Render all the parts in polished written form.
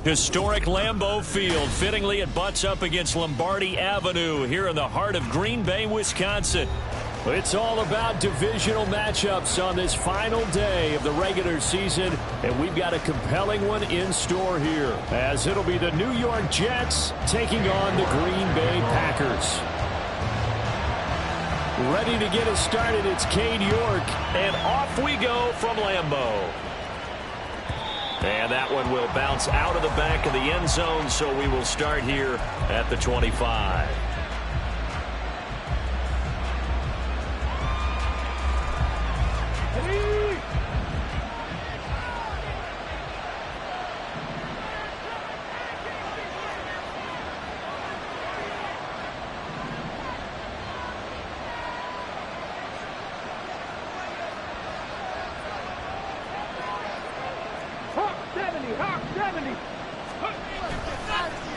Historic Lambeau Field. Fittingly, it butts up against Lombardi Avenue here in the heart of Green Bay, Wisconsin. It's all about divisional matchups on this final day of the regular season, and we've got a compelling one in store here, as it'll be the New York Jets taking on the Green Bay Packers. Ready to get us started, it's Cade York, and off we go from Lambeau. And that one will bounce out of the back of the end zone, so we will start here at the 25.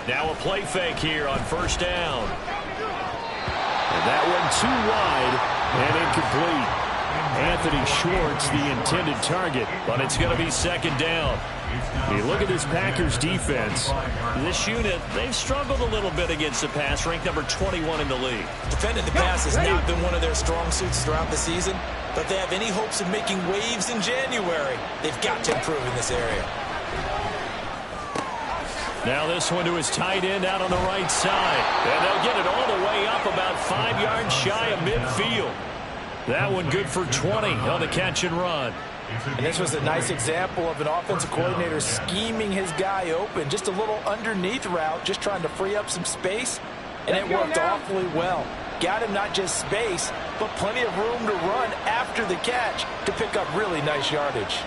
Now a play fake here on first down. And that one too wide and incomplete. Anthony Schwartz, the intended target, but it's going to be second down. You look at this Packers defense. This unit, they've struggled a little bit against the pass, ranked number 21 in the league. Defending the pass has not been one of their strong suits throughout the season, but they have any hopes of making waves in January. They've got to improve in this area. Now this one to his tight end out on the right side. And they'll get it all the way up about 5 yards shy of midfield. That one good for 20 on the catch and run. And this was a nice example of an offensive coordinator scheming his guy open. Just a little underneath route, just trying to free up some space. And it worked awfully well. Got him not just space, but plenty of room to run after the catch to pick up really nice yardage.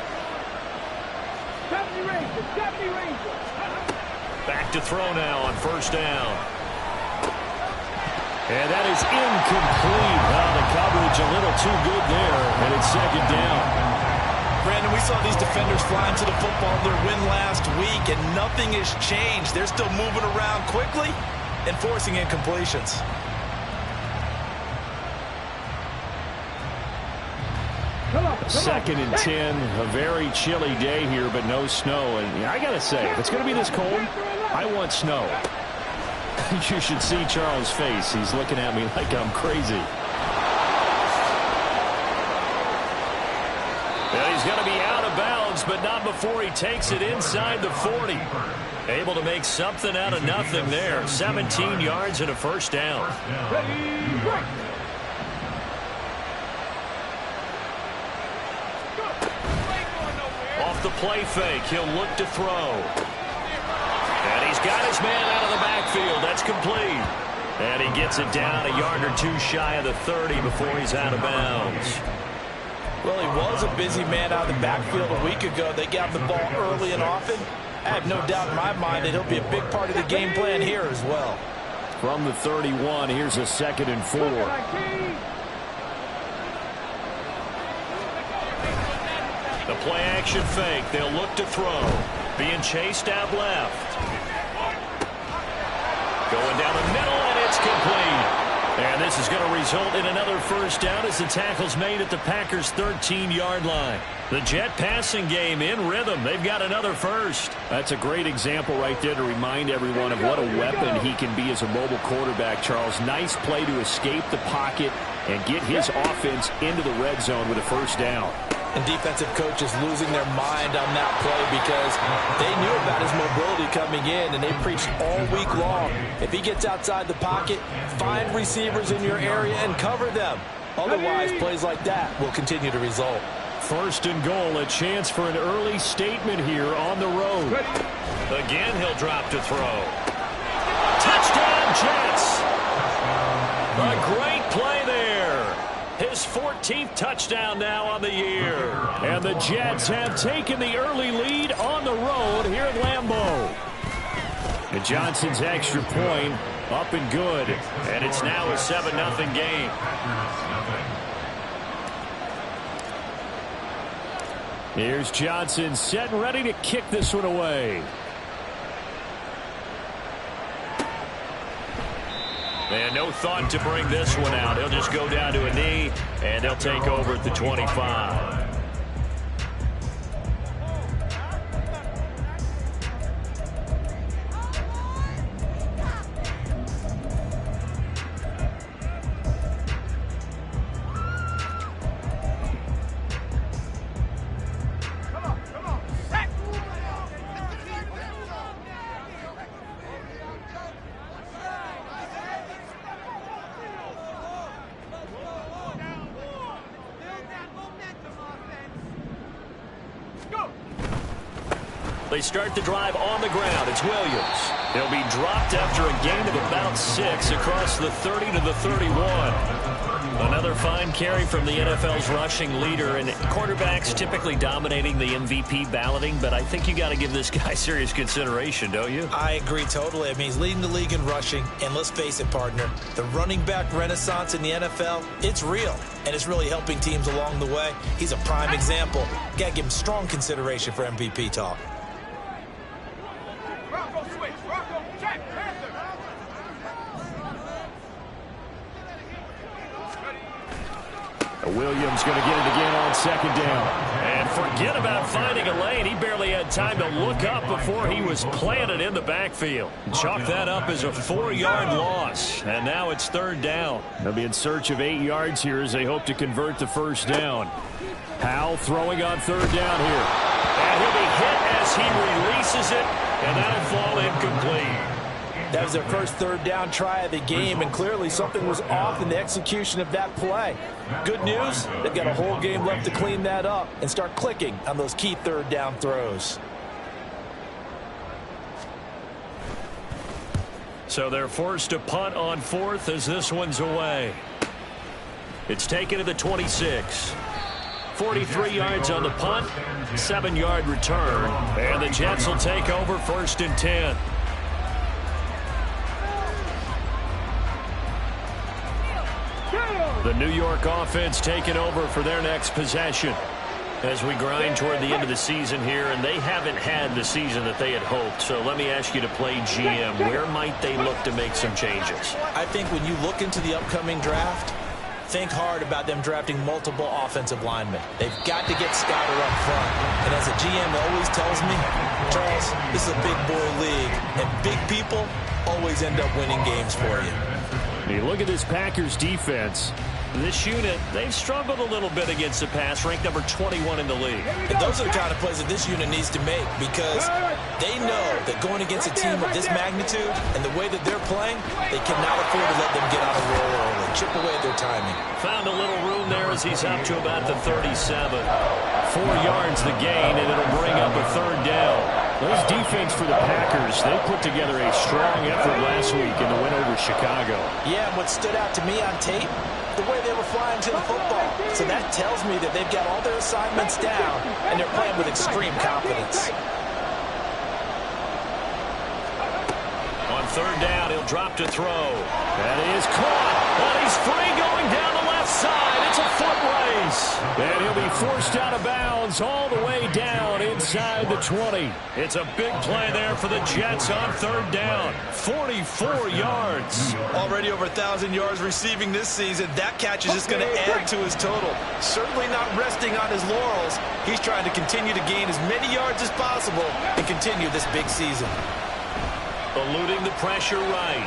Back to throw now on first down. And that is incomplete. Well, the coverage a little too good there, and it's second down. Brandon, we saw these defenders flying to the football in their win last week, and nothing has changed. They're still moving around quickly and forcing incompletions. Second and 10, a very chilly day here, but no snow. And I got to say, if it's going to be this cold, I want snow. You should see Charles' face. He's looking at me like I'm crazy. And he's going to be out of bounds, but not before he takes it inside the 40. Able to make something out of nothing there. 17 yards and a first down. Off the play fake, he'll look to throw. And he's got his man out of the backfield. That's complete. And he gets it down a yard or two shy of the 30 before he's out of bounds. Well, he was a busy man out of the backfield a week ago. They got the ball early and often. I have no doubt in my mind that he'll be a big part of the game plan here as well. From the 31, here's a second and 4. The play action fake. They'll look to throw. Being chased out left. Going down the middle, and it's complete. And this is going to result in another first down as the tackle's made at the Packers' 13-yard line. The Jet passing game in rhythm. They've got another first. That's a great example right there to remind everyone of what a weapon he can be as a mobile quarterback, Charles. Nice play to escape the pocket and get his offense into the red zone with a first down. And defensive coaches losing their mind on that play because they knew about his mobility coming in, and they preached all week long. If he gets outside the pocket, find receivers in your area and cover them. Otherwise, plays like that will continue to result. First and goal, a chance for an early statement here on the road. Again, he'll drop to throw. Touchdown, Jets! A great play there. His 14th touchdown now on the year. And the Jets have taken the early lead on the road here at Lambeau. And Johnson's extra point up and good. And it's now a 7-0 game. Here's Johnson set and ready to kick this one away. And no thought to bring this one out. He'll just go down to a knee, and they'll take over at the 25. They start the drive on the ground. It's Williams. He'll be dropped after a gain of about 6 across the 30 to the 31. Another fine carry from the NFL's rushing leader, and quarterbacks typically dominating the MVP balloting, but I think you got to give this guy serious consideration, don't you? I agree totally. I mean, he's leading the league in rushing, and let's face it, partner, the running back renaissance in the NFL, it's real, and it's really helping teams along the way. He's a prime example. Got to give him strong consideration for MVP talk. Williams going to get it again on second down. And forget about finding a lane. He barely had time to look up before he was planted in the backfield. Chalk that up as a 4-yard loss. And now it's third down. They'll be in search of 8 yards here as they hope to convert the first down. Howell throwing on third down here. And he'll be hit as he releases it. And that'll fall incomplete. That was their first third down try of the game, and clearly something was off in the execution of that play. Good news, they've got a whole game left to clean that up and start clicking on those key third down throws. So they're forced to punt on fourth as this one's away. It's taken to the 26. 43 yards on the punt, 7-yard return, and the Jets will take over first and 10. The New York offense taking over for their next possession as we grind toward the end of the season here, and they haven't had the season that they had hoped. So let me ask you to play GM. Where might they look to make some changes? I think when you look into the upcoming draft, think hard about them drafting multiple offensive linemen. They've got to get scouted up front. And as a GM always tells me, Charles, this is a big boy league, and big people always end up winning games for you. You look at this Packers defense. This unit, they've struggled a little bit against the pass, ranked number 21 in the league. And those are the kind of plays that this unit needs to make, because they know that going against a team of this magnitude and the way that they're playing, they cannot afford to let them get on a roll early. Chip away at their timing. Found a little room there as he's up to about the 37. 4 yards the gain, and it'll bring up a third down. This defense for the Packers, they put together a strong effort last week in the win over Chicago. Yeah, and what stood out to me on tape, the way they were flying to the football. So that tells me that they've got all their assignments down, and they're playing with extreme confidence. On third down, he'll drop to throw. That is caught. But he's free going down the left side. It's a foot race. And he'll be forced out of bounds all the way down inside the 20. It's a big play there for the Jets on third down. 44 yards. Already over 1,000 yards receiving this season. That catch is just going to add to his total. Certainly not resting on his laurels. He's trying to continue to gain as many yards as possible and continue this big season. Eluding the pressure right.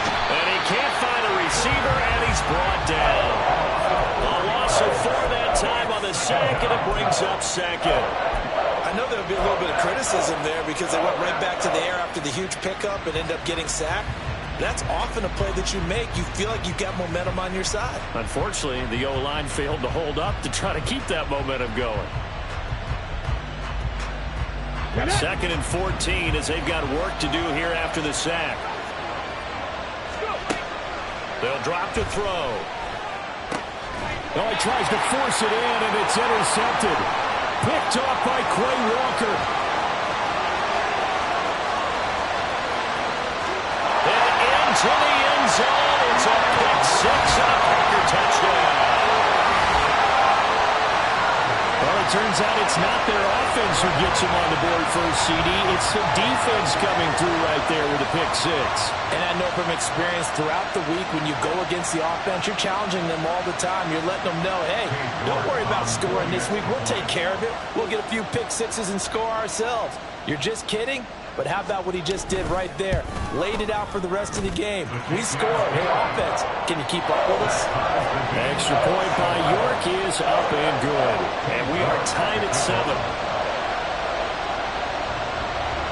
And he can't find a receiver, and he's brought down. A loss of 4 that time on the sack, and it brings up second. I know there'll be a little bit of criticism there because they went right back to the air after the huge pickup and ended up getting sacked. That's often a play that you make. You feel like you've got momentum on your side. Unfortunately, the O-line failed to hold up to try to keep that momentum going. Second and 14 as they've got work to do here after the sack. They'll drop to throw. Oh, he tries to force it in, and it's intercepted. Picked off by Quay Walker. And into the end zone. It's a pick six and a Packer touchdown. Well, it turns out it's not their offense who gets them on the board first, CD. It's the defense coming through right there with a pick six. And I know from experience throughout the week when you go against the offense, you're challenging them all the time. You're letting them know, hey, don't worry about scoring this week. We'll take care of it. We'll get a few pick sixes and score ourselves. You're just kidding? But how about what he just did right there? Laid it out for the rest of the game. We scored. Hey, offense, can you keep up with us? Extra point by York is up and good. And we are tied at 7.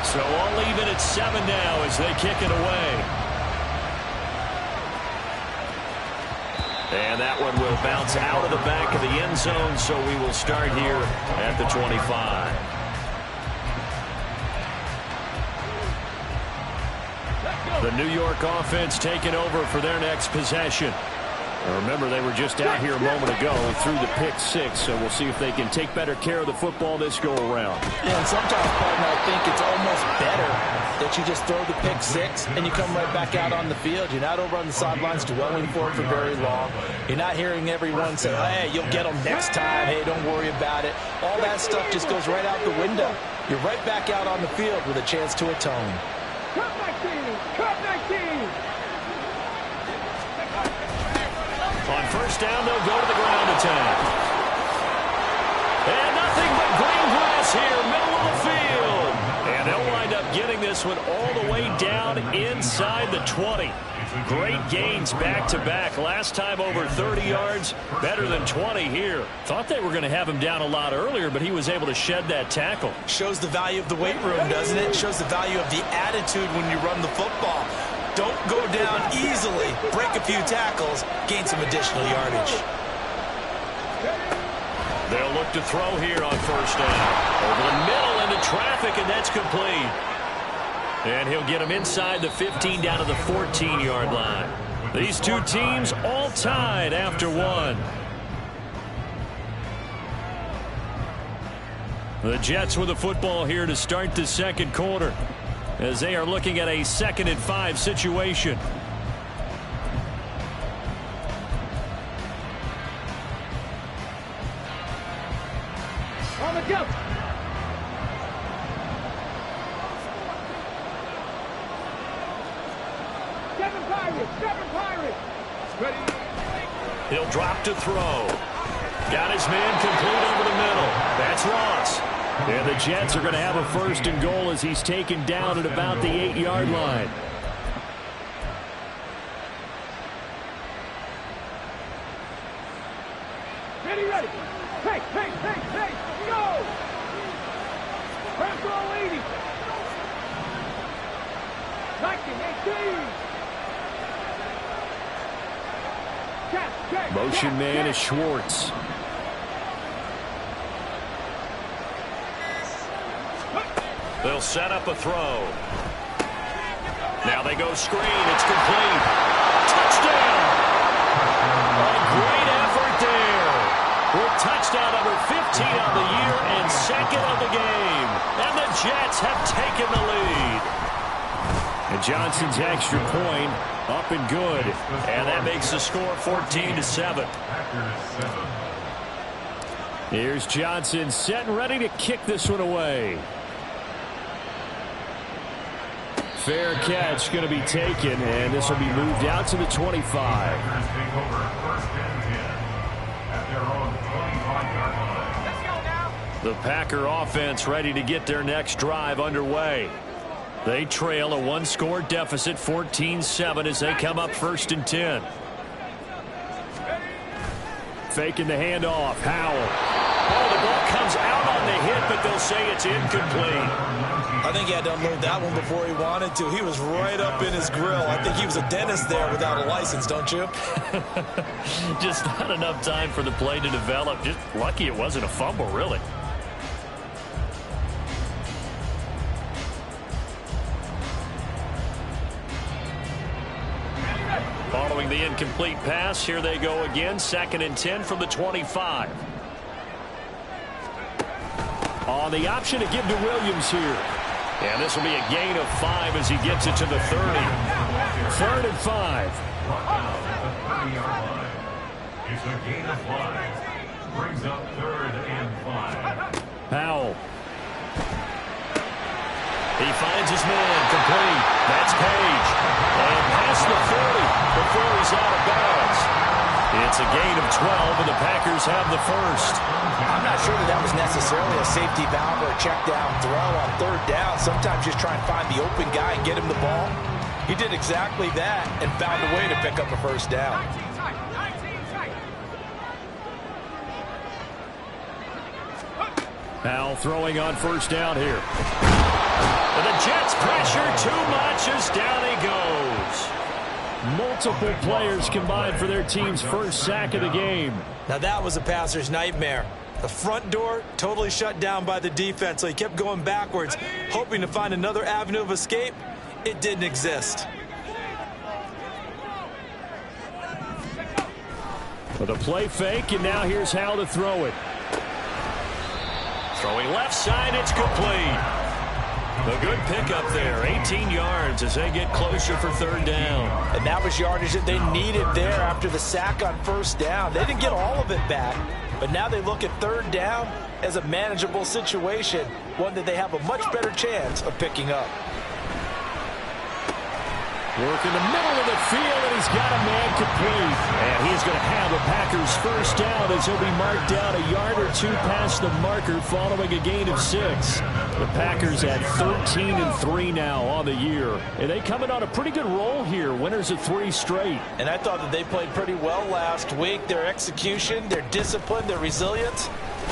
So all even at 7 now as they kick it away. And that one will bounce out of the back of the end zone, so we will start here at the 25. The New York offense taking over for their next possession. Now remember, they were just out here a moment ago through the pick six, so we'll see if they can take better care of the football this go-around. Yeah, and sometimes, partner, I think it's almost better that you just throw the pick six and you come right back out on the field. You're not over on the sidelines dwelling for it for very long. You're not hearing everyone say, hey, you'll get them next time. Hey, don't worry about it. All that stuff just goes right out the window. You're right back out on the field with a chance to atone. Cut my team! Cut my team! On first down, they'll go to the ground attack. And nothing but green grass here, middle of the field. And they'll wind up getting this one all the way down inside the 20. Great gains back-to-back. Last time over 30 yards, better than 20 here. Thought they were going to have him down a lot earlier, but he was able to shed that tackle. Shows the value of the weight room, doesn't it? Shows the value of the attitude when you run the football. Don't go down easily. Break a few tackles. Gain some additional yardage. They'll look to throw here on first down. Over the middle into traffic, and that's complete. And he'll get him inside the 15 down to the 14-yard line. These two teams all tied after one. The Jets with the football here to start the second quarter, as they are looking at a 2nd and 5 situation. On the jump! Seven Pirates! Ready? He'll drop to throw. Got his man complete over the middle. That's Ross. And the Jets are going to have a 1st and goal as he's taken down at about the 8-yard line. Ready! Hey! Go! Press all 80! 19, 18! Motion man is Schwartz. They'll set up a throw. Now they go screen. It's complete. Touchdown! A great effort there. With touchdown number 15 on the year and 2nd of the game. And the Jets have taken the lead. And Johnson's extra point up and good. And that makes the score 14-7. Here's Johnson set and ready to kick this one away. Fair catch going to be taken, and this will be moved out to the 25. The Packer offense ready to get their next drive underway. They trail a 1-score deficit, 14-7, as they come up 1st and 10. Faking the handoff. Howell. Oh, the ball comes out on the hit, but they'll say it's incomplete. I think he had to unload that one before he wanted to. He was right up in his grill. I think he was a dentist there without a license, don't you? Just not enough time for the play to develop. Just lucky it wasn't a fumble, really. Following the incomplete pass, here they go again. 2nd and 10 from the 25. On the option to give to Williams here. And this will be a gain of 5 as he gets it to the 30. 3rd and 5. It's a gain of 5. Brings up 3rd and 5. Howell. He finds his man complete. That's Page. And past the 40 before he's out of bounds. It's a gain of 12, and the Packers have the 1st. I'm not sure that was necessarily a safety valve or a check down throw on 3rd down. Sometimes just try and find the open guy and get him the ball. He did exactly that and found a way to pick up a 1st down. Howell throwing on 1st down here. And the Jets pressure too much as down he goes. Multiple players combined for their team's 1st sack of the game. Now that was a passer's nightmare. The front door totally shut down by the defense, so he kept going backwards, hoping to find another avenue of escape. It didn't exist. With a play fake, and now here's Hal to throw it. Throwing left side, it's complete. A good pickup there, 18 yards as they get closer for third down. And that was yardage that they needed there after the sack on first down. They didn't get all of it back, but now they look at third down as a manageable situation, one that they have a much better chance of picking up. Work in the middle of the field, and he's got a man complete. And he's going to have the Packers first down as he'll be marked down a yard or two past the marker following a gain of 6. The Packers at 13-3 now on the year. And they come in on a pretty good roll here, winners of 3 straight. And I thought that they played pretty well last week. Their execution, their discipline, their resilience,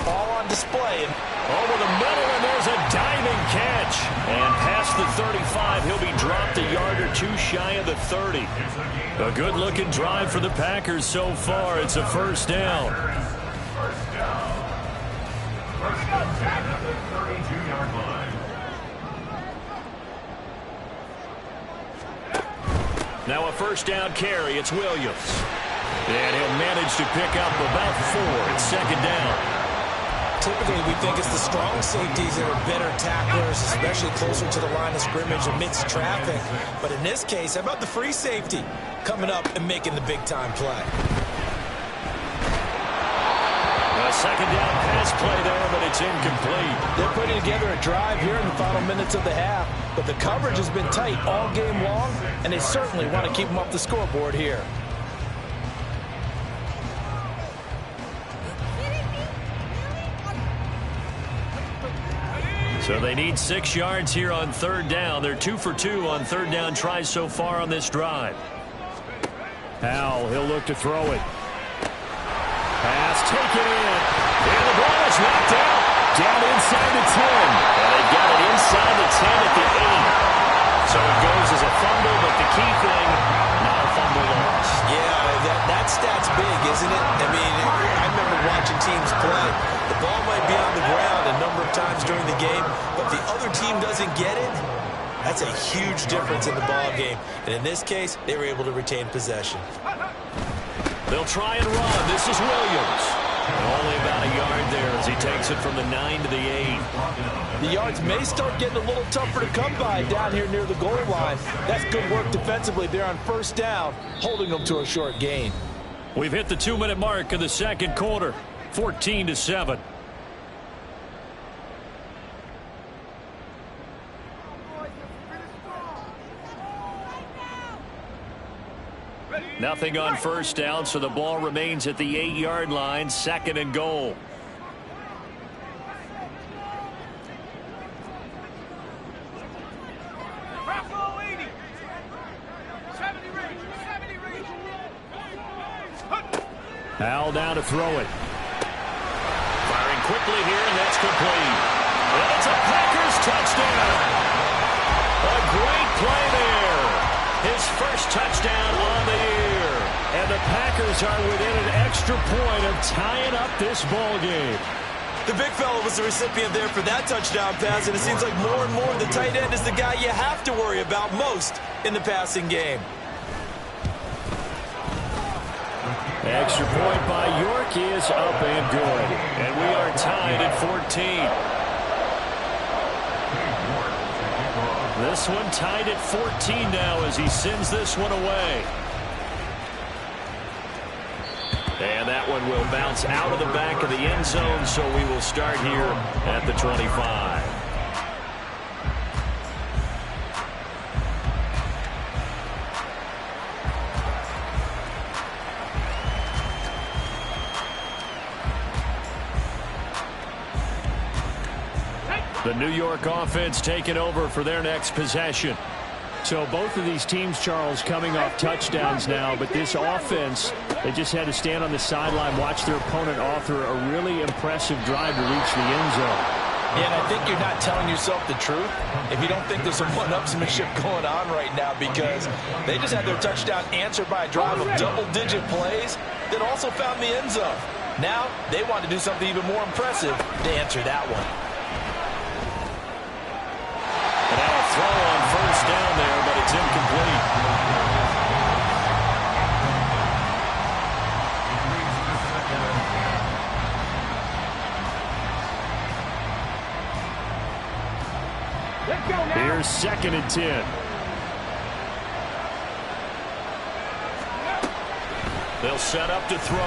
all on display. Over the middle, and there's a diving catch. And past the 35, he'll be dropped a yard or two shy of the 30. A good-looking drive for the Packers so far. It's a first down. First and 10 at the 32-yard line. Now a first down carry. It's Williams. And he'll manage to pick up about 4. It's second down. Typically, we think it's the strong safeties that are better tacklers, especially closer to the line of scrimmage amidst traffic. But in this case, how about the free safety coming up and making the big-time play? A second down pass play there, but it's incomplete. They're putting together a drive here in the final minutes of the half, but the coverage has been tight all game long, and they certainly want to keep them off the scoreboard here. So they need 6 yards here on third down. They're 2 for 2 on third down tries so far on this drive. Hal, he'll look to throw it. Pass taken in. And the ball is knocked out. Down inside the 10. And they got it inside the 10 at the 8. So it goes as a fumble, but the key thing, not a fumble loss. Yeah, that stat's big, isn't it? I mean, I remember watching teams play. The ball might be on the ground a number of times during the game, but the other team doesn't get it. That's a huge difference in the ball game. And in this case, they were able to retain possession. They'll try and run. This is Williams. And only about a yard there as he takes it from the 9 to the 8. The yards may start getting a little tougher to come by down here near the goal line. That's good work defensively there on first down, holding them to a short gain. We've hit the 2-minute mark of the second quarter, 14-7. Nothing on first down, so the ball remains at the 8-yard line, second and goal. Hal down to throw it. Firing quickly here, and that's complete. And it's a Packers touchdown. A great play there. His first touchdown on the year. And the Packers are within an extra point of tying up this ball game. The big fella was the recipient there for that touchdown pass, and it seems like more and more the tight end is the guy you have to worry about most in the passing game. Extra point by York is up and good. And we are tied at 14. This one tied at 14 now as he sends this one away. And that one will bounce out of the back of the end zone, so we will start here at the 25. The New York offense taking over for their next possession. So both of these teams, Charles, coming off touchdowns now, but this offense, they just had to stand on the sideline, watch their opponent author a really impressive drive to reach the end zone. Yeah, and I think you're not telling yourself the truth if you don't think there's some one-upsmanship going on right now, because they just had their touchdown answered by a drive of double-digit plays that also found the end zone. Now they want to do something even more impressive to answer that one. Throw on first down there, but it's incomplete. Let's go now. Here's 2nd and 10. They'll set up to throw.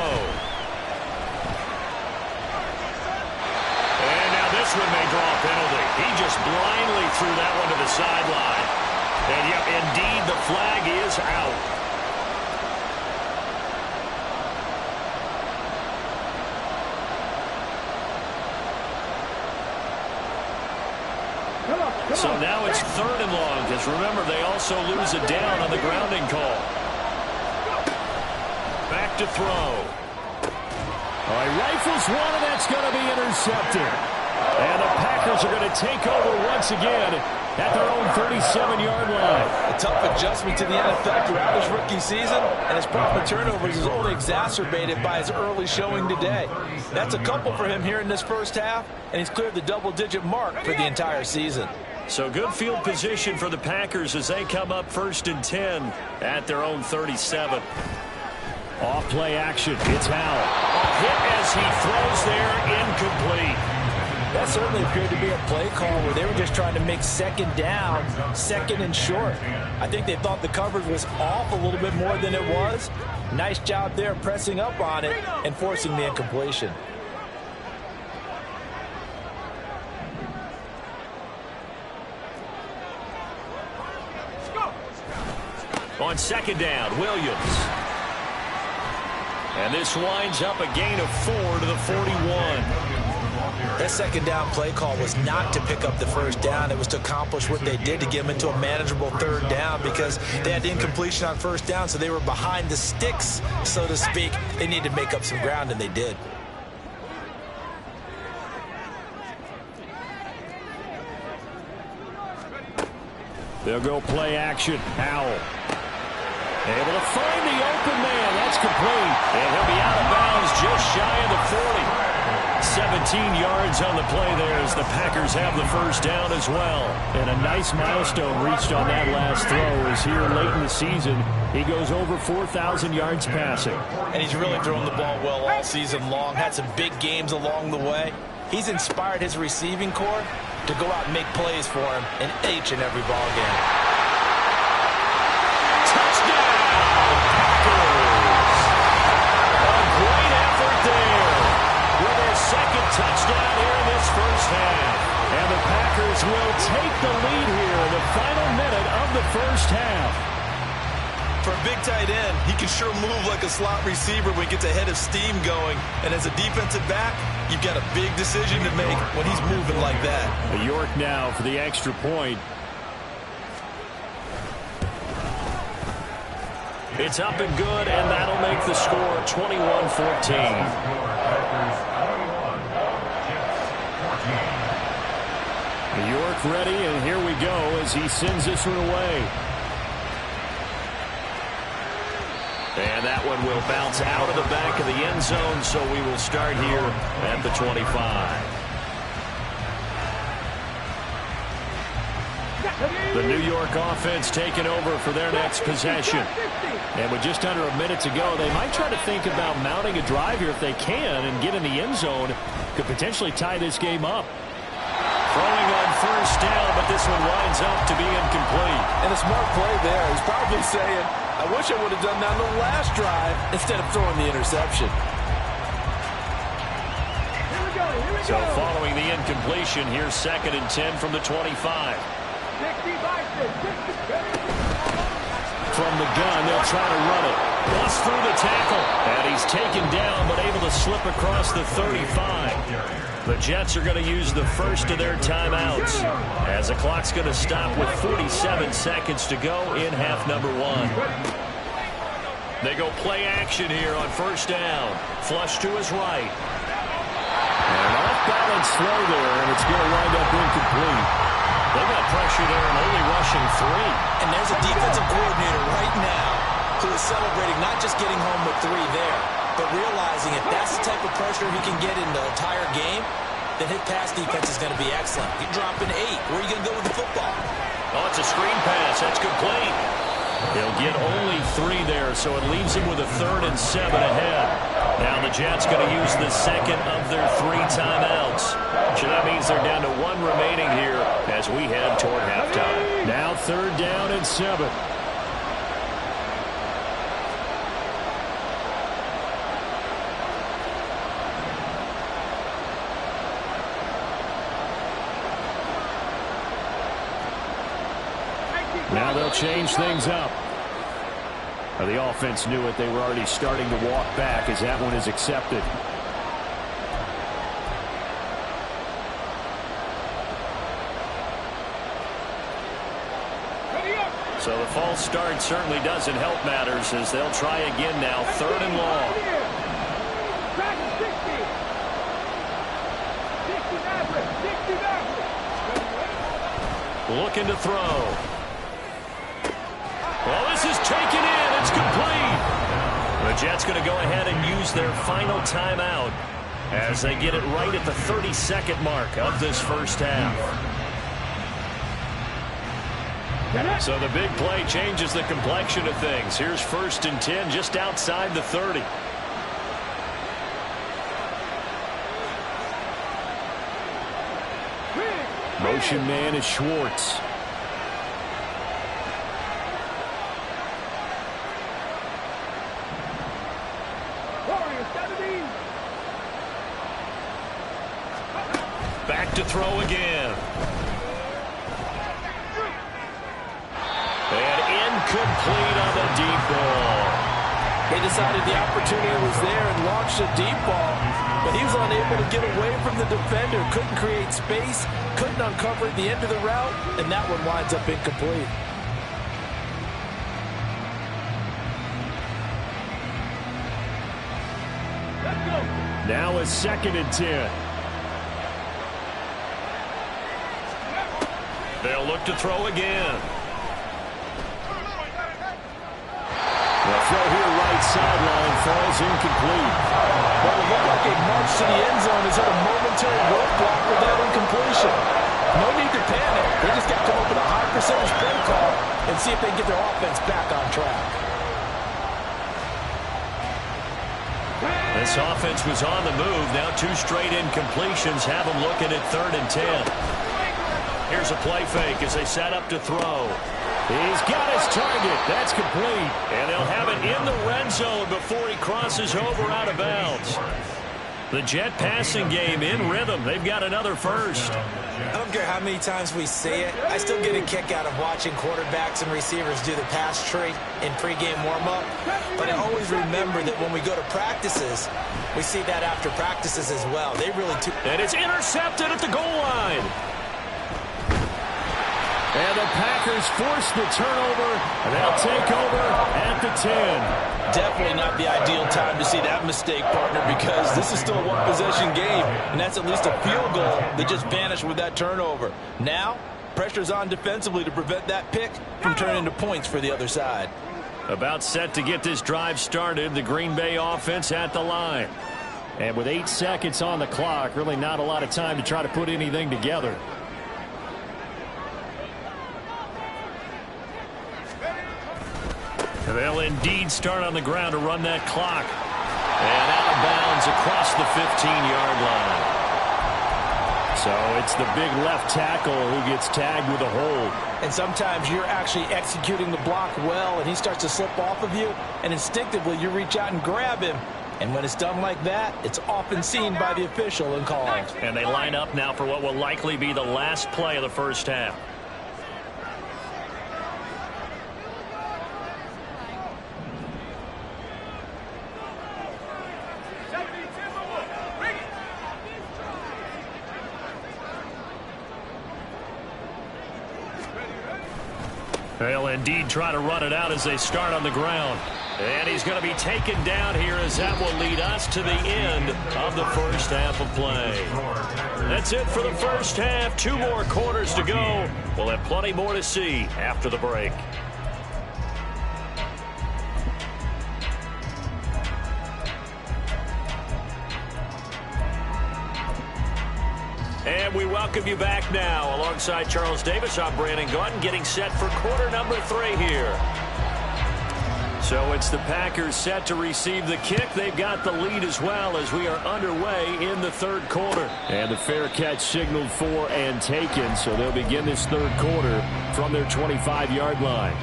And now this one may draw a penalty. He just blindly threw that one to the sideline. And yep, indeed, the flag is out. So now it's 3rd and long, because remember, they also lose a down on the grounding call. Back to throw. All right, rifles one, and that's going to be intercepted. And the Packers are going to take over once again at their own 37-yard line. A tough adjustment to the NFL throughout his rookie season, and his problem with turnovers is only exacerbated by his early showing today. That's a couple for him here in this first half, and he's cleared the double-digit mark for the entire season. So good field position for the Packers as they come up 1st and 10 at their own 37. Off play action. It's Howell. A hit as he throws there, incomplete. That certainly appeared to be a play call where they were just trying to make 2nd down, 2nd and short. I think they thought the coverage was off a little bit more than it was. Nice job there pressing up on it and forcing the incompletion. On 2nd down, Williams. And this winds up a gain of 4 to the 41. That 2nd down play call was not to pick up the 1st down. It was to accomplish what they did to get them into a manageable 3rd down because they had incompletion on 1st down, so they were behind the sticks, so to speak. They needed to make up some ground, and they did. They'll go play action. Howell. Able to find the open man. That's complete. And he'll be out of bounds just shy of the 40. 17 yards on the play there as the Packers have the 1st down as well. And a nice milestone reached on that last throw as here late in the season he goes over 4,000 yards passing. And he's really thrown the ball well all season long. Had some big games along the way. He's inspired his receiving corps to go out and make plays for him in each and every ball game. Touchdown, Packers! A great effort there with their 2nd touchdown here in this first half. And the Packers will take the lead here in the final minute of the first half. For a big tight end, he can sure move like a slot receiver when he gets a head of steam going. And as a defensive back, you've got a big decision to make when he's moving like that. York now for the extra point. It's up and good, and that'll make the score 21-14. York ready, and here we go as he sends this one away. And that one will bounce out of the back of the end zone, so we will start here at the 25. The New York offense taking over for their next possession. And with just under a minute to go, they might try to think about mounting a drive here if they can and get in the end zone. Could potentially tie this game up. Throwing on 1st down, but this one winds up to be incomplete. And a smart play there. He's probably saying, I wish I would have done that on the last drive instead of throwing the interception. Here we go. So following the incompletion, here's 2nd and 10 from the 25. 65, 60. From the gun, they'll try to run it. Busts through the tackle. And he's taken down, but able to slip across the 35. The Jets are going to use the first of their timeouts as the clock's going to stop with 47 seconds to go in half number 1. They go play action here on 1st down. Flush to his right. And off-balance throw there, and it's going to wind up incomplete. They got pressure there and only rushing 3. And there's a defensive coordinator right now who is celebrating not just getting home with 3 there, but realizing if that's the type of pressure he can get in the entire game, then his pass defense is going to be excellent. You're dropping 8. Where are you going to go with the football? Oh, it's a screen pass. That's complete. He'll get only 3 there, so it leaves him with a 3rd and 7 ahead. Now the Jets going to use the 2nd of their 3 timeouts. So that means they're down to 1 remaining here as as we head toward halftime. Now 3rd down and 7. Now they'll change things up. The offense knew it. They were already starting to walk back as that one is accepted. So the false start certainly doesn't help matters as they'll try again now. 3rd and long. Looking to throw. Well, this is taken in. It's complete. The Jets going to go ahead and use their final timeout as they get it right at the 32nd mark of this first half. So the big play changes the complexion of things. Here's 1st and 10 just outside the 30. Motion man is Schwartz. Back to throw again. And incomplete on the deep ball. They decided the opportunity was there and launched a deep ball, but he was unable to get away from the defender, couldn't create space, couldn't uncover the end of the route, and that one winds up incomplete. Now a 2nd and 10. They'll look to throw again. The throw here right sideline falls incomplete. Well, it looked like a march to the end zone has hit a momentary roadblock with that incompletion. No need to panic. They just got to come up with a high percentage play call and see if they can get their offense back on track. This offense was on the move. Now 2 straight incompletions have them looking at 3rd and 10. Here's a play fake as they set up to throw. He's got his target. That's complete. And they'll have it in the red zone before he crosses over out of bounds. The Jet passing game in rhythm. They've got another first. I don't care how many times we say it. I still get a kick out of watching quarterbacks and receivers do the pass tree in pregame warm-up. But I always remember that when we go to practices, we see that after practices as well. They really do. And it's intercepted at the goal line. And the Packers force the turnover, and they'll take over at the 10. Definitely not the ideal time to see that mistake, partner, because this is still a one-possession game, and that's at least a field goal that just vanished with that turnover. Now, pressure's on defensively to prevent that pick from turning into points for the other side. About set to get this drive started, the Green Bay offense at the line. And with 8 seconds on the clock, really not a lot of time to try to put anything together. They'll indeed start on the ground to run that clock. And out of bounds across the 15-yard line. So it's the big left tackle who gets tagged with a hold. And sometimes you're actually executing the block well, and he starts to slip off of you, and instinctively you reach out and grab him. And when it's done like that, it's often seen by the official and called. And they line up now for what will likely be the last play of the first half. They'll indeed try to run it out as they start on the ground. And he's going to be taken down here as that will lead us to the end of the first half of play. That's it for the first half. 2 more quarters to go. We'll have plenty more to see after the break. And we welcome you back now. Alongside Charles Davis, I'm Brandon Gaudin, getting set for quarter number 3 here. So it's the Packers set to receive the kick. They've got the lead as well as we are underway in the third quarter. And the fair catch signaled for and taken. So they'll begin this third quarter from their 25-yard line.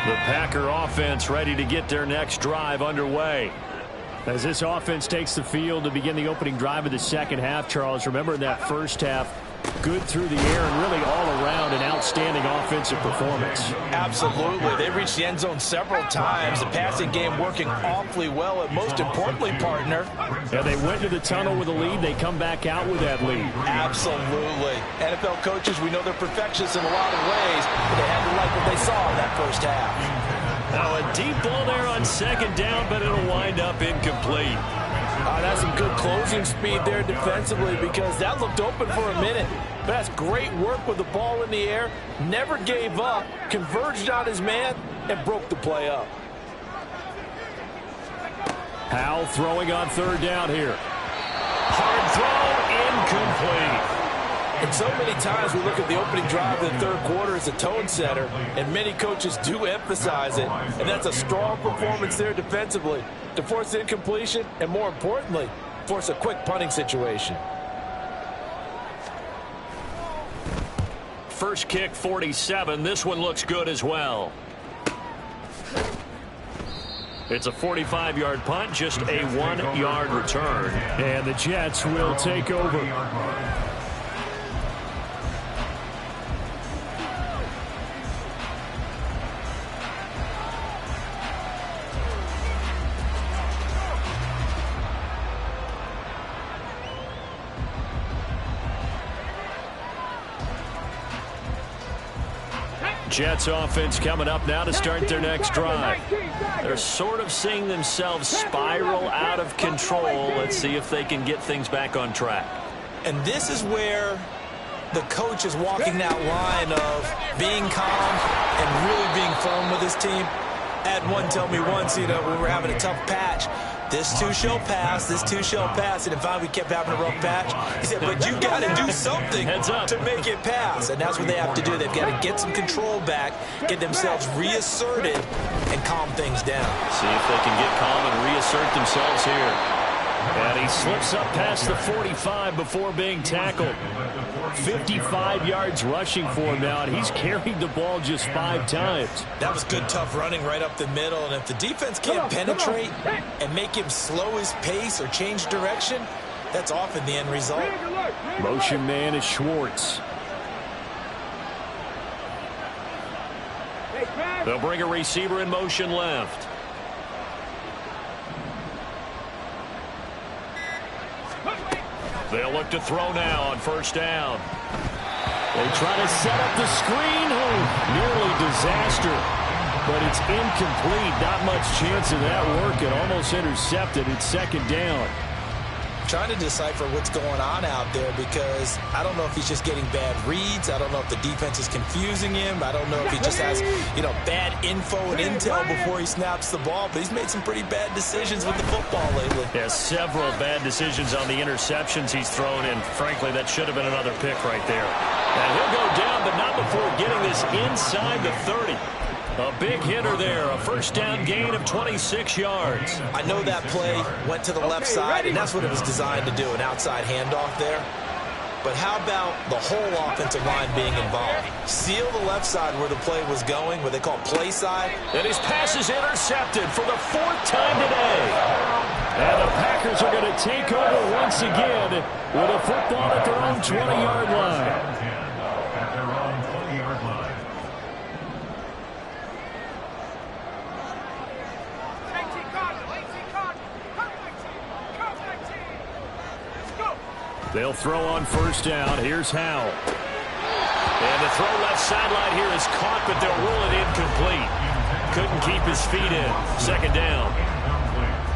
The Packer offense ready to get their next drive underway. As this offense takes the field to begin the opening drive of the second half, Charles, remember in that first half, good through the air and really all around an outstanding offensive performance. Absolutely. They reached the end zone several times. The passing game working awfully well, and most importantly, partner. Yeah, they went to the tunnel with a lead. They come back out with that lead. Absolutely. NFL coaches, we know they're perfectionists in a lot of ways, but they had to like what they saw in that first half. Now a deep ball there on second down, but it'll wind up incomplete. That's some good closing speed there defensively because that looked open for a minute. But that's great work with the ball in the air. Never gave up, converged on his man, and broke the play up. Howell throwing on third down here. Hard throw, incomplete. And so many times we look at the opening drive of the third quarter as a tone setter, and many coaches do emphasize it, and that's a strong performance there defensively to force incompletion and, more importantly, force a quick punting situation. First kick, 47. This one looks good as well. It's a 45-yard punt, just a 1-yard return. And the Jets will take over. Jets offense coming up now to start their next drive. They're sort of seeing themselves spiral out of control. Let's see if they can get things back on track. And this is where the coach is walking that line of being calm and really being firm with his team. I had one tell me once, when we're having a tough patch, this too shall pass, this too shall pass. And if we kept having a rough patch, he said, but you got to do something to make it pass. And that's what they have to do. They've got to get some control back, get themselves reasserted, and calm things down. See if they can get calm and reassert themselves here. And he slips up past the 45 before being tackled. 55 yards rushing for him now, and he's carried the ball just 5 times. That was good, tough running right up the middle, and if the defense can't penetrate and make him slow his pace or change direction, that's often the end result. Motion man is Schwartz. They'll bring a receiver in motion left. They'll look to throw now on first down. They try to set up the screen. Nearly disaster. But it's incomplete. Not much chance of that working. Almost intercepted. It's second down. Trying to decipher what's going on out there because I don't know if he's just getting bad reads. I don't know if the defense is confusing him. I don't know if he just has, bad info and intel before he snaps the ball. But he's made some pretty bad decisions with the football lately. Yeah, several bad decisions on the interceptions he's thrown, and frankly, that should have been another pick right there. And he'll go down, but not before getting this inside the 30. A big hitter there, a first down gain of 26 yards. I know that play went to the left side, and that's what it was designed to do, an outside handoff there. But how about the whole offensive line being involved? Seal the left side where the play was going, what they call play side. And his pass is intercepted for the 4th time today. And the Packers are going to take over once again with a football at their own 20-yard line. At their own 20-yard line. They'll throw on first down. Here's Howell. And the throw left sideline here is caught, but they'll rule it incomplete. Couldn't keep his feet in. Second down.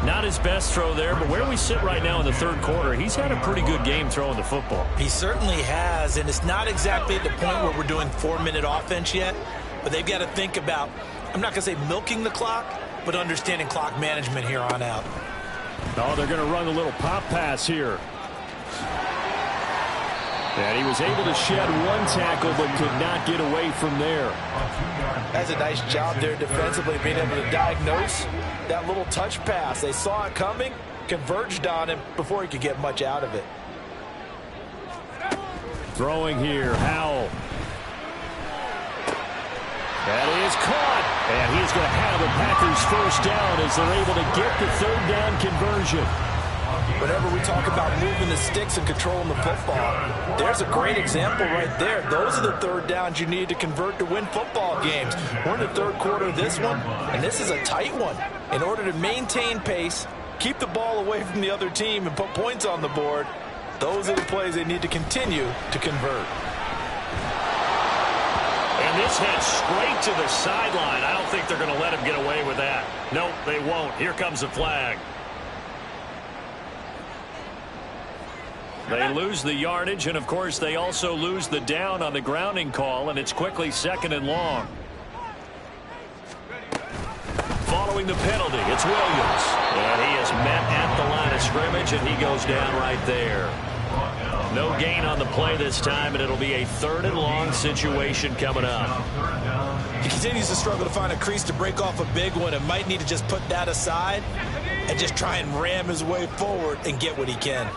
Not his best throw there, but where we sit right now in the third quarter, he's had a pretty good game throwing the football. He certainly has, and it's not exactly at the point where we're doing 4-minute offense yet, but they've got to think about, I'm not going to say milking the clock, but understanding clock management here on out. Oh, they're going to run a little pop pass here. And he was able to shed one tackle but could not get away from there. That's a nice job there defensively, being able to diagnose that little touch pass. They saw it coming, converged on him before he could get much out of it. Throwing here, Howell. That is caught. And he's going to have a Packers first down as they're able to get the third down conversion. Whenever we talk about moving the sticks and controlling the football, there's a great example right there. Those are the third downs you need to convert to win football games. We're in the third quarter of this one, and this is a tight one. In order to maintain pace, keep the ball away from the other team, and put points on the board, those are the plays they need to continue to convert. And this heads straight to the sideline. I don't think they're going to let him get away with that. Nope, they won't. Here comes the flag. They lose the yardage, and, of course, they also lose the down on the grounding call, and it's quickly 2nd and long. Following the penalty, it's Williams. And he is met at the line of scrimmage, and he goes down right there. No gain on the play this time, and it'll be a 3rd and long situation coming up. He continues to struggle to find a crease to break off a big one and might need to just put that aside and just try and ram his way forward and get what he can.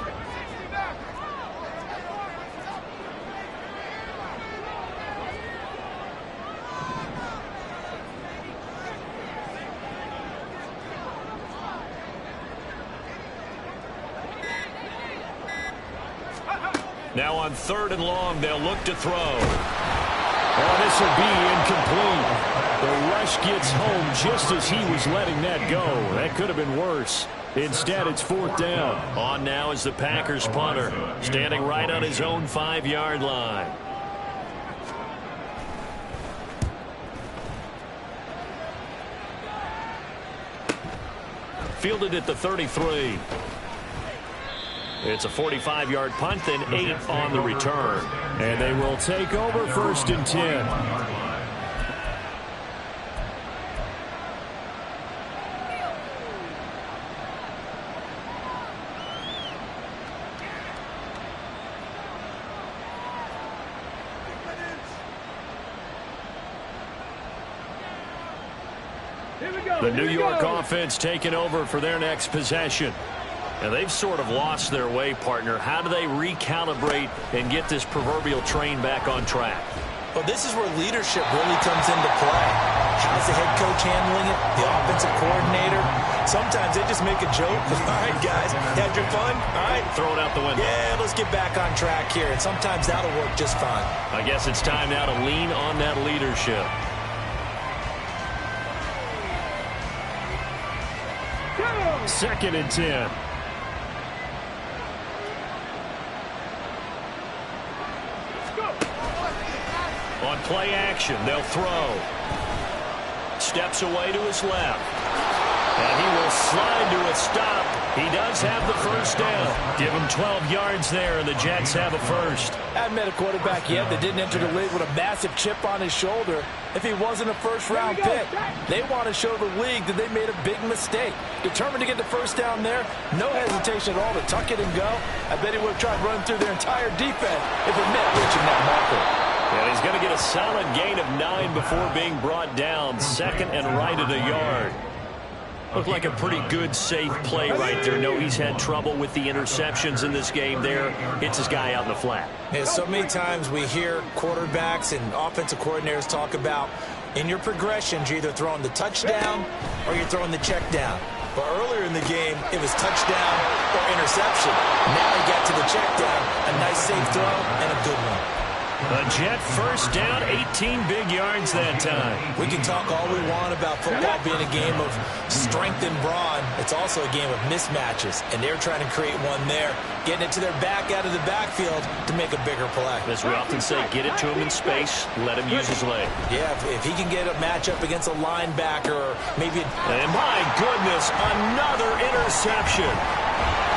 Now on 3rd and long, they'll look to throw. Oh, this will be incomplete. The rush gets home just as he was letting that go. That could have been worse. Instead, it's 4th down. On now is the Packers punter, standing right on his own 5-yard line. Fielded at the 33. It's a 45-yard punt, then 8 on the return. And they will take over 1st and 10. The New York offense taking over for their next possession. And they've sort of lost their way, partner. How do they recalibrate and get this proverbial train back on track? Well, this is where leadership really comes into play. How's the head coach handling it? The offensive coordinator? Sometimes they just make a joke. All right, guys, had your fun? All right. Throw it out the window. Yeah, let's get back on track here. And sometimes that'll work just fine. I guess it's time now to lean on that leadership. Second and 10. On play action, they'll throw. Steps away to his left. And he will slide to a stop. He does have the first down. Give him 12 yards there, and the Jets have a first. Haven't met a quarterback yet that didn't enter the league with a massive chip on his shoulder if he wasn't a first-round pick. They want to show the league that they made a big mistake. Determined to get the first down there, no hesitation at all to tuck it and go. I bet he would have tried running through their entire defense if it meant reaching that marker. And he's going to get a solid gain of 9 before being brought down. 2nd and right at a yard. Looked like a pretty good, safe play right there. No, he's had trouble with the interceptions in this game there. Hits his guy out in the flat. Yeah, so many times we hear quarterbacks and offensive coordinators talk about in your progressions, you're either throwing the touchdown or you're throwing the check down. But earlier in the game, it was touchdown or interception. Now he got to the check down. A nice, safe throw and a good one. A Jet first down, 18 big yards that time. We can talk all we want about football being a game of strength and brawn. It's also a game of mismatches, and they're trying to create one there, getting it to their back out of the backfield to make a bigger play. As we often say, get it to him in space, let him use his leg. Yeah, if he can get a matchup against a linebacker or maybe... And my goodness, another interception.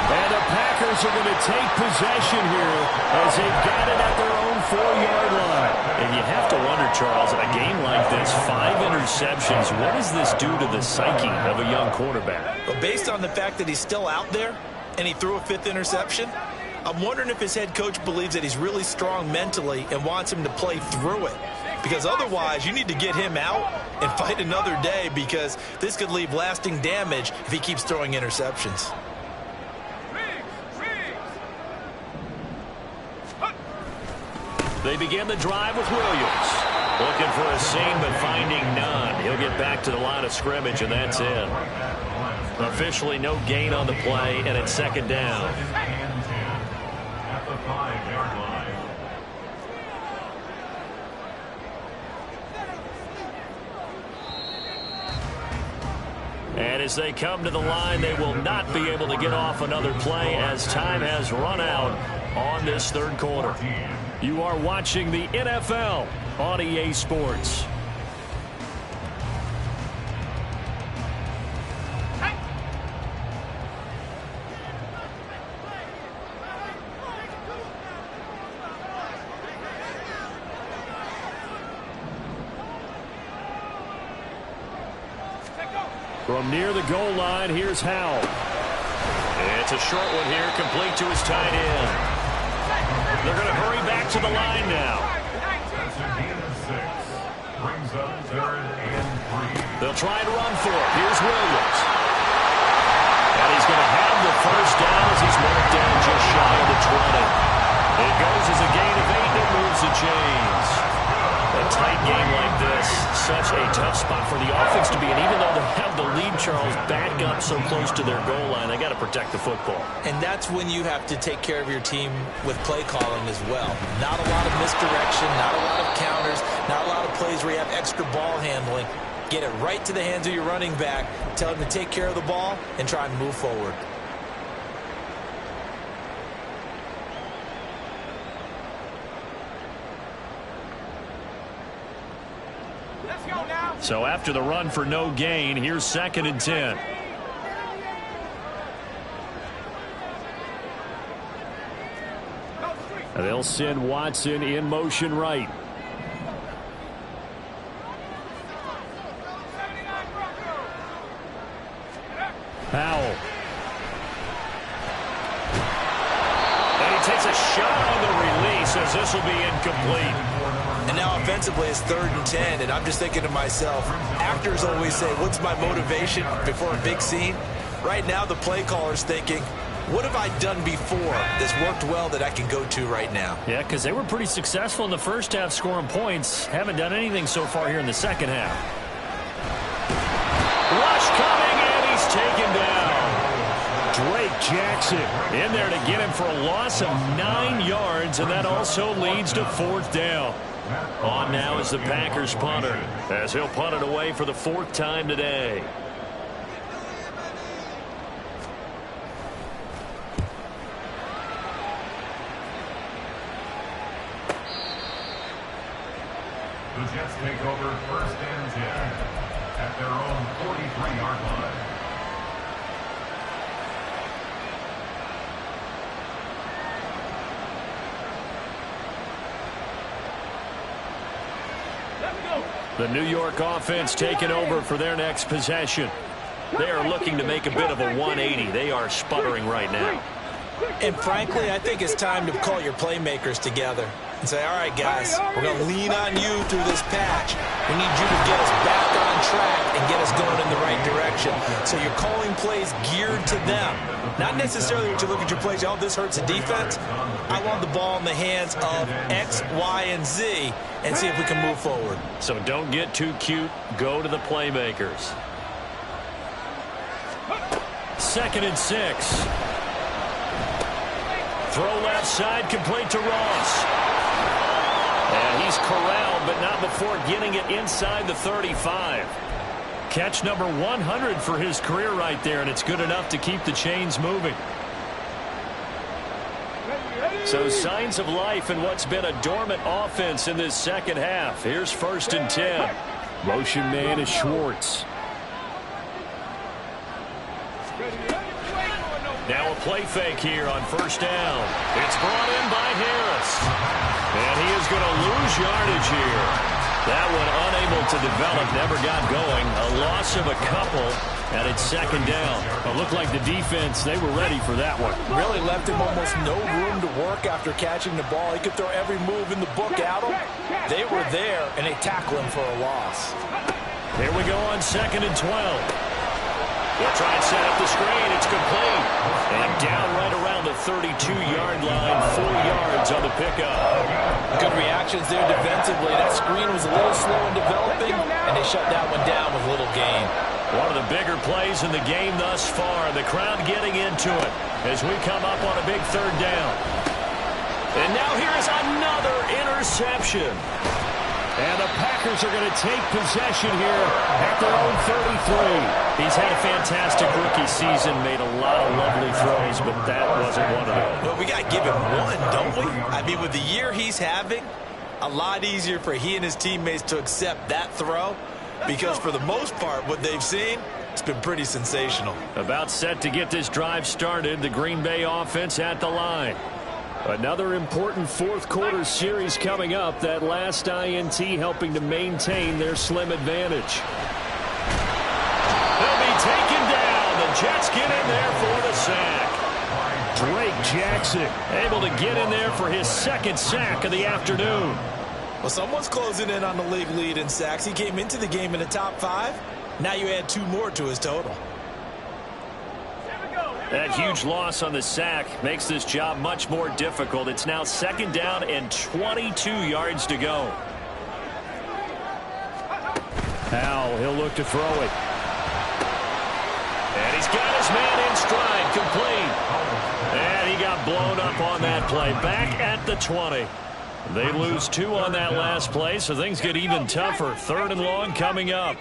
And the Packers are going to take possession here as they've got it at their own 4-yard line. And you have to wonder, Charles, in a game like this, 5 interceptions. What does this do to the psyche of a young quarterback? But based on the fact that he's still out there and he threw a 5th interception, I'm wondering if his head coach believes that he's really strong mentally and wants him to play through it. Because otherwise, you need to get him out and fight another day, because this could leave lasting damage if he keeps throwing interceptions. They begin the drive with Williams. Looking for a seam, but finding none. He'll get back to the line of scrimmage, and that's it. Officially no gain on the play, and it's 2nd down. At the 5-yard line. And as they come to the line, they will not be able to get off another play as time has run out on this 3rd quarter. You are watching the NFL on EA Sports. From near the goal line, here's Howell. It's a short one here, complete to his tight end. They're going to hurry back to the line now. That's a gain of 6. Brings up 3rd and 3. They'll try and run for it. Here's Williams. And he's going to have the 1st down as he's marked down just shy of the 20. It goes as a gain of 8 and it moves the chains. A tight game like this, such a tough spot for the offense to be in. Even though they have the lead, Charles, back up so close to their goal line, they got to protect the football. And that's when you have to take care of your team with play calling as well. Not a lot of misdirection, not a lot of counters, not a lot of plays where you have extra ball handling. Get it right to the hands of your running back, tell him to take care of the ball, and try and move forward. So after the run for no gain, here's 2nd and 10. They'll send Watson in motion right. Howell. And he takes a shot on the release as this will be incomplete. And now offensively it's 3rd and 10, and I'm just thinking to myself, actors always say, what's my motivation before a big scene? Right now the play caller's thinking, what have I done before that's worked well that I can go to right now? Yeah, because they were pretty successful in the 1st half scoring points. Haven't done anything so far here in the 2nd half. Rush coming, and he's taken down. Drake Jackson in there to get him for a loss of 9 yards, and that also leads to 4th down. On now is the Packers punter, as he'll punt it away for the 4th time today. The Jets take over 1st and 10 at their own 43-yard line. The New York offense taking over for their next possession. They are looking to make a bit of a 180. They are sputtering right now. And frankly, I think it's time to call your playmakers together and say, all right, guys, we're going to lean on you through this patch. We need you to get us back on track and get us going in the right direction. So you're calling plays geared to them. Not necessarily what you look at your plays, oh, this hurts the defense. I want the ball in the hands of X, Y, and Z and see if we can move forward. So don't get too cute. Go to the playmakers. 2nd and 6. Throw left side, complete to Ross. And he's corralled, but not before getting it inside the 35. Catch number 100 for his career right there, and it's good enough to keep the chains moving. So signs of life in what's been a dormant offense in this 2nd half. Here's 1st and 10. Motion man is Schwartz. Now a play fake here on 1st down. It's brought in by Harris. And he is going to lose yardage here. That one unable to develop, never got going. A loss of a couple, and it's second down. It looked like the defense, they were ready for that one. Really left him almost no room to work after catching the ball. He could throw every move in the book at him. They were there, and they tackled him for a loss. Here we go on 2nd and 12. They'll try and set up the screen. It's complete. And down right around the 32-yard line, 4 yards on the pickup. Good reactions there defensively. That screen was a little slow in developing, and they shut that one down with little gain. One of the bigger plays in the game thus far. The crowd getting into it as we come up on a big 3rd down. And now here's another interception. And the Packers are going to take possession here at their own 33. He's had a fantastic rookie season, made a lot of lovely throws, but that wasn't one of them. Well, we got to give him one, don't we? I mean, with the year he's having, a lot easier for he and his teammates to accept that throw, because for the most part, what they've seen, it's been pretty sensational. About set to get this drive started, the Green Bay offense at the line. Another important 4th quarter series coming up. That last INT helping to maintain their slim advantage. They'll be taken down. The Jets get in there for the sack. Drake Jackson able to get in there for his 2nd sack of the afternoon. Well, someone's closing in on the league lead in sacks. He came into the game in the top 5. Now you add 2 more to his total. That huge loss on the sack makes this job much more difficult. It's now 2nd down and 22 yards to go. Howell, he'll look to throw it. And he's got his man in stride, complete. And he got blown up on that play. Back at the 20. They lose 2 on that last play, so things get even tougher. 3rd and long coming up.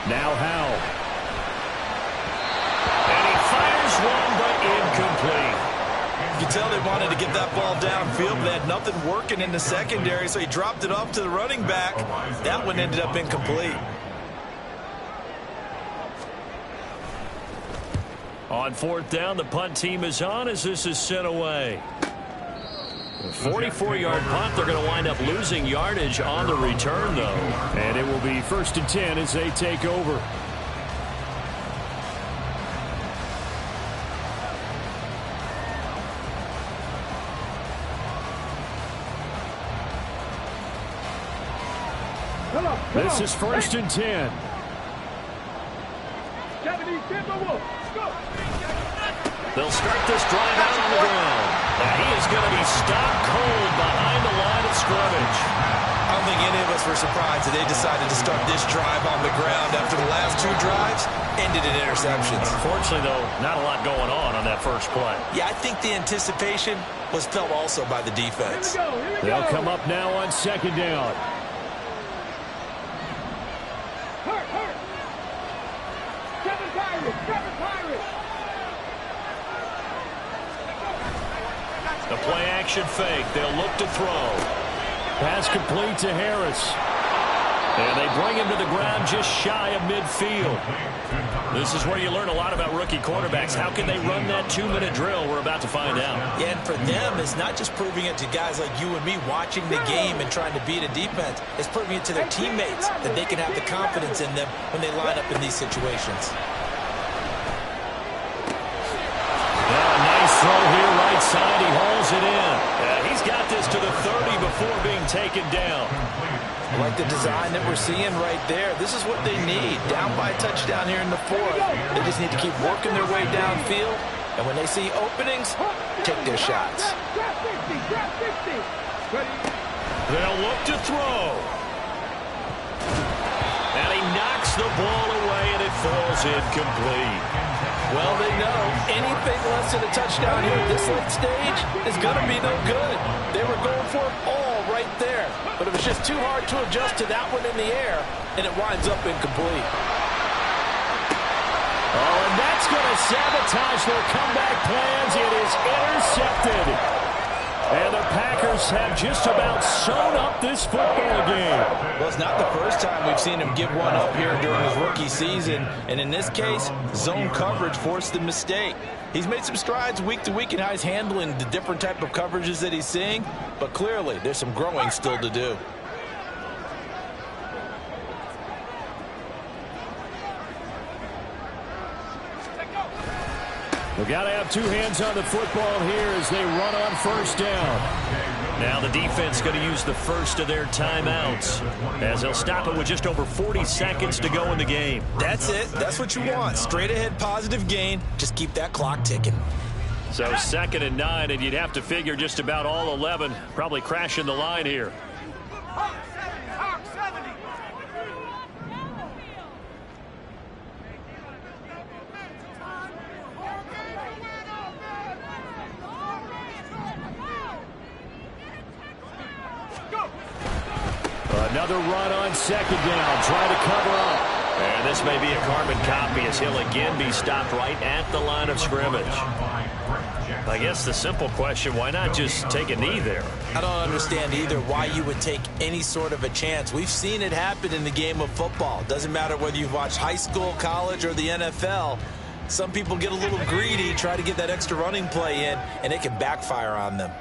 Now Howell. And he fires one, but incomplete. You can tell they wanted to get that ball downfield, but they had nothing working in the secondary, so he dropped it off to the running back. That one ended up incomplete. On 4th down, the punt team is on as this is sent away. A 44-yard punt. They're going to wind up losing yardage on the return, though. And it will be 1st and 10 as they take over. This is 1st and 10. They'll start this drive out on the ground. And he is going to be stopped cold behind the line of scrimmage. I don't think any of us were surprised that they decided to start this drive on the ground after the last 2 drives ended in interceptions. Unfortunately, though, not a lot going on that first play. Yeah, I think the anticipation was felt also by the defense. They'll come up now on 2nd down. The play-action fake. They'll look to throw. Pass complete to Harris. And they bring him to the ground just shy of midfield. This is where you learn a lot about rookie quarterbacks. How can they run that 2-minute drill? We're about to find out. Yeah, and for them, it's not just proving it to guys like you and me watching the game and trying to beat a defense. It's proving it to their teammates that they can have the confidence in them when they line up in these situations. Nice throw here, right side. He hauls it in. He's got this to the 30 before being taken down. I like the design that we're seeing right there. This is what they need. Down by a touchdown here in the 4th. They just need to keep working their way downfield. And when they see openings, take their shots. They'll look to throw. And he knocks the ball away, and it falls incomplete. Well, they know anything less than a touchdown here at this late stage is going to be no good. They were going for it all right there, but it was just too hard to adjust to that one in the air, and it winds up incomplete. Oh, and that's going to sabotage their comeback plans. It is intercepted. And the Packers have just about sewn up this football game. Well, it's not the first time we've seen him give one up here during his rookie season. And in this case, zone coverage forced the mistake. He's made some strides week to week in how he's handling the different type of coverages that he's seeing. But clearly, there's some growing still to do. We've got to have two hands on the football here as they run on first down. Now the defense going to use the first of their timeouts as they'll stop it with just over 40 seconds to go in the game. That's it. That's what you want. Straight ahead positive gain. Just keep that clock ticking. So 2nd and 9, and you'd have to figure just about all 11 probably crashing the line here. Another run on 2nd down. Try to cover up. And this may be a carbon copy as he'll again be stopped right at the line of scrimmage. I guess the simple question, why not just take a knee there? I don't understand either why you would take any sort of a chance. We've seen it happen in the game of football. Doesn't matter whether you've watched high school, college, or the NFL. Some people get a little greedy, try to get that extra running play in, and it can backfire on them.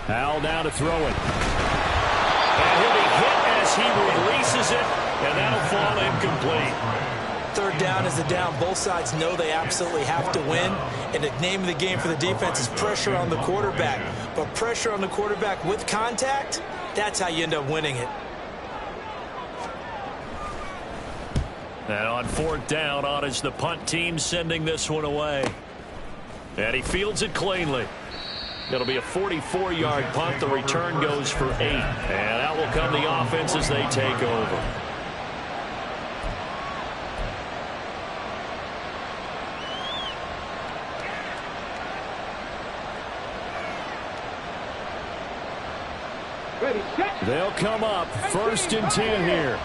Howell now to throw it. And he'll be hit as he releases it, and that'll fall incomplete. 3rd down is the down. Both sides know they absolutely have to win, and the name of the game for the defense is pressure on the quarterback. But pressure on the quarterback with contact, that's how you end up winning it. And on 4th down, on is the punt team sending this one away. And he fields it cleanly. It'll be a 44-yard punt. The return goes for 8. And out will come the offense as they take over. Ready, set. They'll come up 1st and 10 here.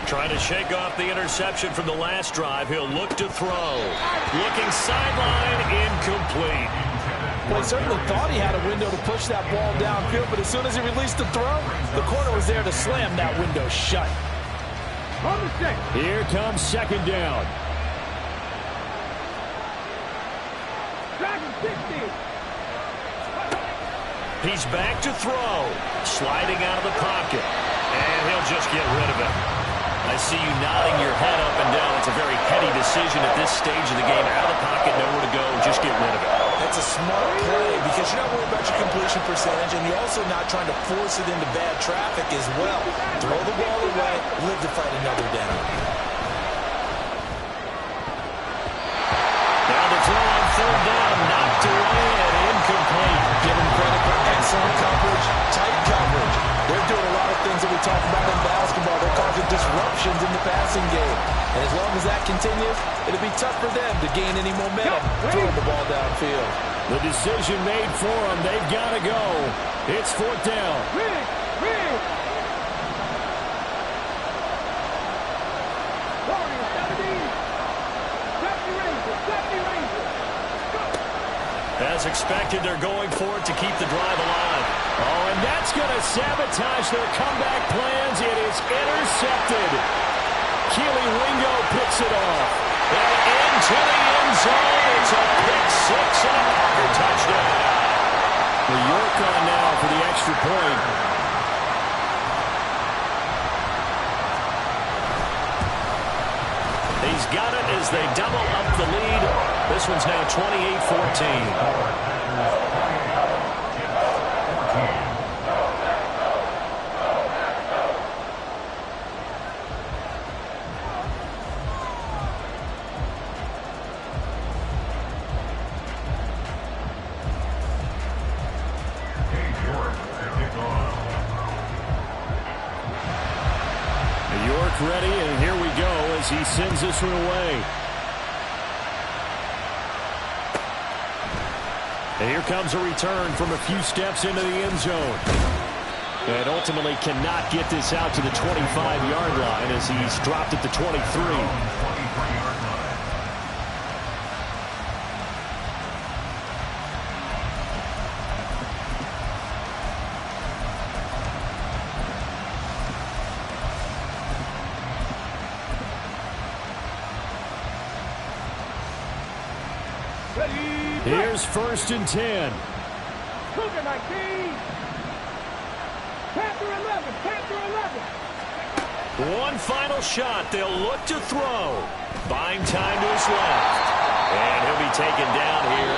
Trying to shake off the interception from the last drive. He'll look to throw. Looking sideline, incomplete. Well, he certainly thought he had a window to push that ball downfield, but as soon as he released the throw, the corner was there to slam that window shut. On the stick. Here comes 2nd down. Dragon 60. He's back to throw. Sliding out of the pocket. And he'll just get rid of it. I see you nodding your head up and down. It's a very heady decision at this stage of the game. Out of the pocket, nowhere to go. Just get rid of it. That's a smart play because you're not worried about your completion percentage, and you're also not trying to force it into bad traffic as well. Throw the ball away, live to fight another down. Now the throw on 3rd down, knocked away and incomplete. Give him credit for excellent coverage, tight coverage. They're doing a lot of things that we talk about in basketball. They're causing disruptions in the passing game. And as long as that continues, it'll be tough for them to gain any momentum throwing the ball downfield. The decision made for them. They've got to go. It's 4th down. Rig. 70 Rangers. As expected, they're going for it to keep the drive alive. Oh, and that's going to sabotage their comeback plans. It is intercepted. Keely Ringo picks it off. And into the end zone. It's a pick 6 and a Packer touchdown. New York on now for the extra point. He's got it as they double up the lead. This one's now 28-14. Ready, and here we go as he sends this one away. And here comes a return from a few steps into the end zone. And ultimately cannot get this out to the 25-yard line as he's dropped at the 23. Here's 1st and 10. Cougar 19. Panther 11. Panther 11. One final shot. They'll look to throw. Buying time to his left. And he'll be taken down here